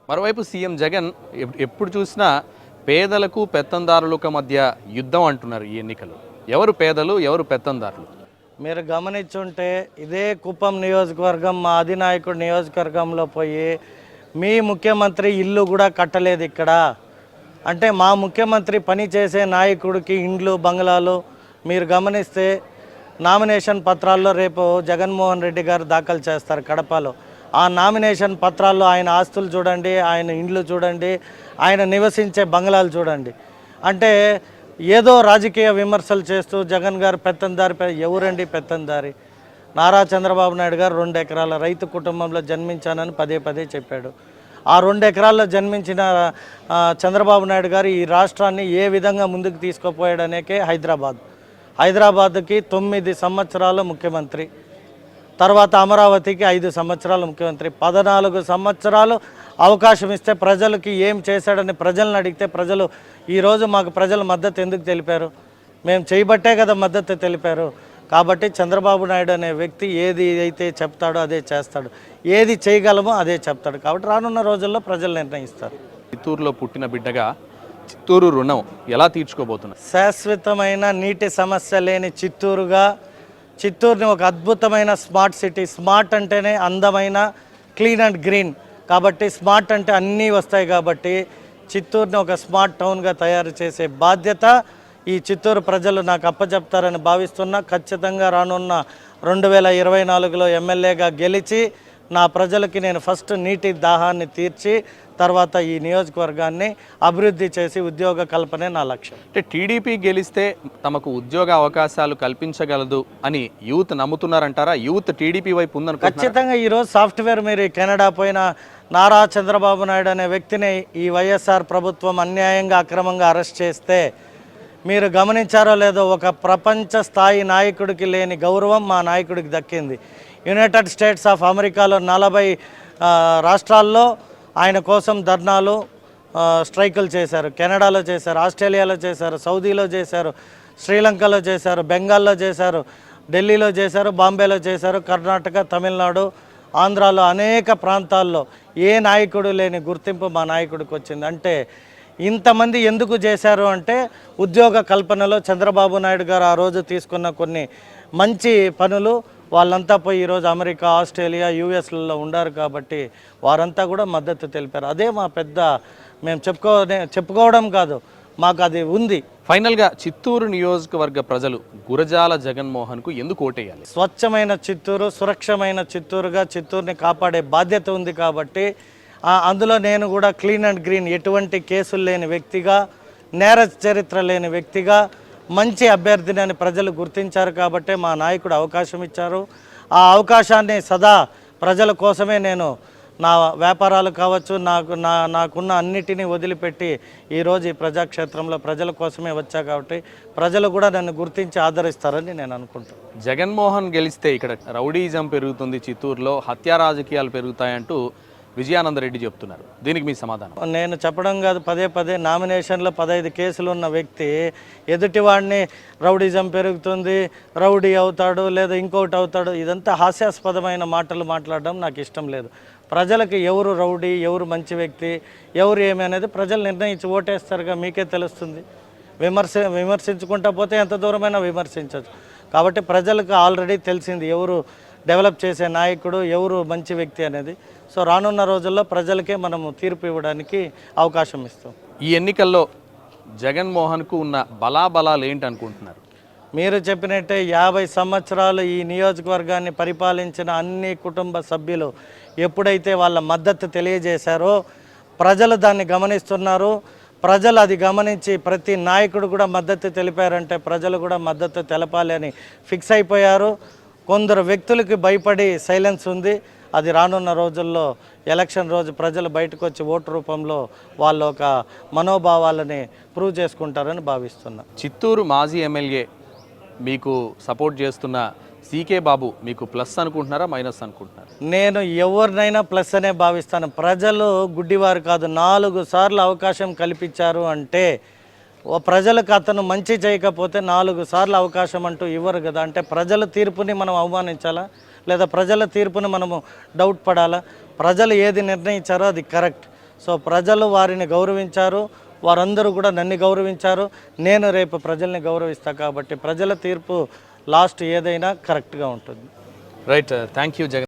మరోవైపు సీఎం జగన్ ఎప్పుడు చూసినా పేదలకు పెత్తందారులకు మధ్య యుద్ధం అంటున్నారు ఈ ఎన్నికలు. ఎవరు పేదలు, ఎవరు పెత్తందారులు? మీరు గమనించుంటే ఇదే కుప్పం నియోజకవర్గం మా అధినాయకుడు నియోజకవర్గంలో పోయి మీ ముఖ్యమంత్రి ఇల్లు కూడా కట్టలేదు ఇక్కడ అంటే మా ముఖ్యమంత్రి పనిచేసే నాయకుడికి ఇండ్లు బంగ్లాలు మీరు గమనిస్తే నామినేషన్ పత్రాల్లో రేపు జగన్మోహన్ రెడ్డి గారు దాఖలు చేస్తారు కడపలో. ఆ నామినేషన్ పత్రాల్లో ఆయన ఆస్తులు చూడండి, ఆయన ఇండ్లు చూడండి, ఆయన నివసించే బంగ్లాలు చూడండి. అంటే ఏదో రాజకీయ విమర్శలు చేస్తూ జగన్ గారు పెత్తందారి. ఎవరండి పెత్తందారి? నారా చంద్రబాబు నాయుడు గారు 2 ఎకరాల రైతు కుటుంబంలో జన్మించానని పదే పదే చెప్పాడు. ఆ 2 ఎకరాల్లో జన్మించిన చంద్రబాబు నాయుడు గారు ఈ రాష్ట్రాన్ని ఏ విధంగా ముందుకు తీసుకుపోయాడనేకే హైదరాబాద్కి 9 సంవత్సరాలు ముఖ్యమంత్రి, తర్వాత అమరావతికి 5 సంవత్సరాలు ముఖ్యమంత్రి. 14 సంవత్సరాలు అవకాశం ఇస్తే ప్రజలకి ఏం చేశాడని ప్రజలను అడిగితే ప్రజలు ఈరోజు మాకు ప్రజల మద్దతు ఎందుకు తెలిపారు? మేము చేయబట్టే కదా మద్దతు తెలిపారు. కాబట్టి చంద్రబాబు నాయుడు అనే వ్యక్తి ఏది అయితే చెప్తాడో అదే చేస్తాడు, ఏది చేయగలమో అదే చెప్తాడు. కాబట్టి రానున్న రోజుల్లో ప్రజలు నిర్ణయిస్తారు. చిత్తూరులో పుట్టిన బిడ్డగా చిత్తూరు రుణం ఎలా తీర్చుకోబోతున్నారు? శాశ్వతమైన నీటి సమస్య లేని చిత్తూరుని ఒక అద్భుతమైన స్మార్ట్ సిటీ. స్మార్ట్ అంటేనే అందమైన, క్లీన్ అండ్ గ్రీన్. కాబట్టి స్మార్ట్ అంటే అన్నీ వస్తాయి. కాబట్టి చిత్తూరుని ఒక స్మార్ట్ టౌన్గా తయారు చేసే బాధ్యత ఈ చిత్తూరు ప్రజలు నాకు అప్పచెప్తారని భావిస్తున్నా. ఖచ్చితంగా రానున్న 2024లో ఎమ్మెల్యేగా గెలిచి నా ప్రజలకి నేను ఫస్ట్ నీటి దాహాన్ని తీర్చి తర్వాత ఈ నియోజకవర్గాన్ని అభివృద్ధి చేసి ఉద్యోగ కల్పనే నా లక్ష్యం. అంటే టీడీపీ గెలిస్తే తమకు ఉద్యోగ అవకాశాలు కల్పించగలదు అని యూత్ నమ్ముతున్నారంటారా? యూత్ టీడీపీ వైపు ఉందని ఖచ్చితంగా. ఈరోజు సాఫ్ట్వేర్ మీరు కెనడా పోయిన నారా చంద్రబాబు నాయుడు అనే వ్యక్తిని ఈ వైఎస్ఆర్ ప్రభుత్వం అన్యాయంగా అక్రమంగా అరెస్ట్ చేస్తే మీరు గమనించారో లేదో, ఒక ప్రపంచ స్థాయి నాయకుడికి లేని గౌరవం మా నాయకుడికి దక్కింది. యునైటెడ్ స్టేట్స్ ఆఫ్ అమెరికాలో 40 రాష్ట్రాల్లో ఆయన కోసం ధర్నాలు, స్ట్రైకులు చేశారు. కెనడాలో చేశారు, ఆస్ట్రేలియాలో చేశారు, సౌదీలో చేశారు, శ్రీలంకలో చేశారు, బెంగాల్లో చేశారు, ఢిల్లీలో చేశారు, బాంబేలో చేశారు, కర్ణాటక, తమిళనాడు, ఆంధ్రాలో అనేక ప్రాంతాల్లో ఏ నాయకుడు లేని గుర్తింపు మా నాయకుడికి వచ్చింది. అంటే ఇంతమంది ఎందుకు చేశారు అంటే ఉద్యోగ కల్పనలో చంద్రబాబు నాయుడు గారు ఆ రోజు తీసుకున్న కొన్ని మంచి పనులు వాళ్ళంతా పోయి ఈరోజు అమెరికా, ఆస్ట్రేలియా, యూఎస్లలో ఉండారు. కాబట్టి వారంతా కూడా మద్దతు తెలిపారు. అదే మా పెద్ద మేము చెప్పుకోవడం కాదు, మాకు అది ఉంది. ఫైనల్గా చిత్తూరు నియోజకవర్గ ప్రజలు గురజాల జగన్మోహన్కు ఎందుకు ఓటేయాలి? స్వచ్ఛమైన చిత్తూరు, సురక్షమైన చిత్తూరుగా చిత్తూరుని కాపాడే బాధ్యత ఉంది. కాబట్టి అందులో నేను కూడా క్లీన్ అండ్ గ్రీన్, ఎటువంటి కేసులు లేని వ్యక్తిగా, నేర చరిత్ర లేని వ్యక్తిగా, మంచి అభ్యర్థిని అని ప్రజలు గుర్తించారు. కాబట్టే మా నాయకుడు అవకాశం ఇచ్చారు. ఆ అవకాశాన్ని సదా ప్రజల కోసమే నేను నా వ్యాపారాలు కావచ్చు, నాకున్న అన్నిటినీ వదిలిపెట్టి ఈరోజు ఈ ప్రజాక్షేత్రంలో ప్రజల కోసమే వచ్చా. కాబట్టి ప్రజలు కూడా నన్ను గుర్తించి ఆదరిస్తారని నేను అనుకుంటాను. జగన్మోహన్ గెలిస్తే ఇక్కడ రౌడీజం పెరుగుతుంది, చిత్తూరులో హత్యా రాజకీయాలు పెరుగుతాయంటూ విజయానందరెడ్డి చెప్తున్నారు. దీనికి మీ సమాధానం? నేను చెప్పడం కాదు, పదే పదే నామినేషన్లో 15 కేసులు ఉన్న వ్యక్తి ఎదుటివాడిని రౌడీజం పెరుగుతుంది, రౌడీ అవుతాడు, లేదా ఇంకొకటి అవుతాడు, ఇదంతా హాస్యాస్పదమైన మాటలు మాట్లాడడం నాకు ఇష్టం లేదు. ప్రజలకు ఎవరు రౌడీ, ఎవరు మంచి వ్యక్తి, ఎవరు ఏమి అనేది ప్రజలు నిర్ణయించి ఓటేస్తారుగా, మీకే తెలుస్తుంది. విమర్శించుకుంటా పోతే ఎంత దూరమైనా విమర్శించవచ్చు. కాబట్టి ప్రజలకు ఆల్రెడీ తెలిసింది ఎవరు డెవలప్ చేసే నాయకుడు, ఎవరు మంచి వ్యక్తి అనేది. సో రానున్న రోజుల్లో ప్రజలకే మనము తీర్పు ఇవ్వడానికి అవకాశం ఇస్తాం. ఈ ఎన్నికల్లో జగన్మోహన్కు ఉన్న బలాబలాలు ఏంటి అనుకుంటున్నారు? మీరు చెప్పినట్టే 50 సంవత్సరాలు ఈ నియోజకవర్గాన్ని పరిపాలించిన అన్ని కుటుంబ సభ్యులు ఎప్పుడైతే వాళ్ళ మద్దతు తెలియజేశారో ప్రజలు దాన్ని గమనిస్తున్నారు. ప్రజలు అది గమనించి ప్రతి నాయకుడు కూడా మద్దతు తెలిపారంటే ప్రజలు కూడా మద్దతు తెలపాలి అని ఫిక్స్ అయిపోయారు. కొందరు వ్యక్తులకి భయపడి సైలెన్స్ ఉంది. అది రానున్న రోజుల్లో ఎలక్షన్ రోజు ప్రజలు బయటకు వచ్చి ఓటు రూపంలో వాళ్ళ ఒక మనోభావాలని ప్రూవ్ చేసుకుంటారని భావిస్తున్నా. చిత్తూరు మాజీ ఎమ్మెల్యే మీకు సపోర్ట్ చేస్తున్న సీకే బాబు మీకు ప్లస్ అనుకుంటున్నారా, మైనస్ అనుకుంటున్నారా? నేను ఎవరినైనా ప్లస్ అనే భావిస్తాను. ప్రజలు గుడ్డివారు కాదు. 4 సార్లు అవకాశం కల్పించారు అంటే ప్రజలకు అతను మంచి చేయకపోతే 4 సార్లు అవకాశం అంటూ ఇవ్వరు కదా. అంటే ప్రజల తీర్పుని మనం అవమానించాలా, లేదా ప్రజల తీర్పుని మనము డౌట్ పడాలా? ప్రజలు ఏది నిర్ణయించారో అది కరెక్ట్. సో ప్రజలు వారిని గౌరవించారు, వారందరూ కూడా నన్ను గౌరవించారు. నేను రేపు ప్రజల్ని గౌరవిస్తాను కాబట్టి ప్రజల తీర్పు లాస్ట్ ఏదైనా కరెక్ట్గా ఉంటుంది. Right, thank you Jagan.